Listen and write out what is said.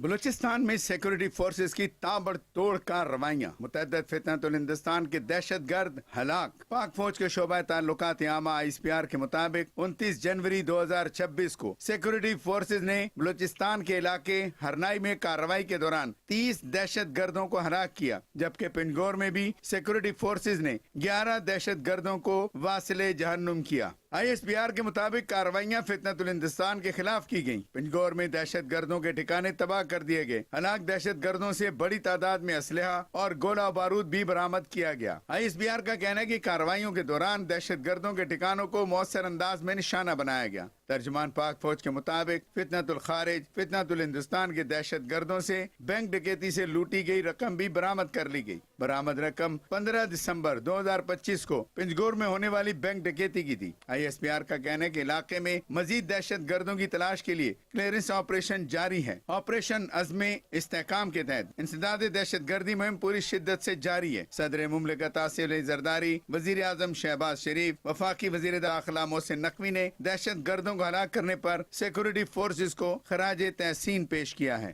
بلوچستان میں security forces کی تابڑتوڑ کارروائیاں، متعدد فتنۃ الہندوستان کے دہشت گرد ہلاک۔ پاک فوج کے شعبہ تعلقات عامہ ISPR کے مطابق 29 جنوری 2026 کو سیکورٹی فورسز نے بلوچستان کے علاقے ہرنائی میں کارروائی کے دوران 30 دہشت گردوں کو ہلاک کیا، جبکہ پنجگور میں بھی سیکورٹی فورسز نے 11 دہشت گردوں کو واصل جہنم کیا۔ ISPR کے مطابق کارروائیاں فتنۃ الہندوستان کے خلاف کی گئیں۔ پنجگور میں دہشت گردوں کے ٹھکانے تباہ کر دیے گئے۔ ہلاک دہشت گردوں سے بڑی تعداد میں اسلحہ اور گولہ بارود بھی برآمد کیا گیا۔ ISPR کا کہنا ہے کہ کارروائیوں کے دوران دہشت گردوں کے ٹھکانوں کو مؤثر انداز میں نشانہ بنایا گیا۔ ترجمان پاک فوج کے مطابق فتنۃ الخارج فتنۃ الہندوستان کے دہشت گردوں سے بینک ڈکیتی سے لوٹی گئی رقم بھی برآمد کر لی گئی۔ برآمد رقم 15 دسمبر 2025 کو پنجگور میں ہونے والی بینک ڈکیتی کی تھی۔ ISPR کا کہنا ہے کہ علاقے میں مزید دہشت گردوں کی تلاش کے لیے کلیئرنس آپریشن جاری ہے۔ آپریشن عزم استحکام کے تحت انسداد دہشت گردی مہم پوری شدت سے جاری ہے۔ صدر مملکت آصف علی زرداری، وزیر اعظم شہباز شریف، وفاقی وزیر داخلہ محسن نقوی نے دہشت گردوں کو ہلاک کرنے پر سیکورٹی فورسز کو خراج تحسین پیش کیا ہے۔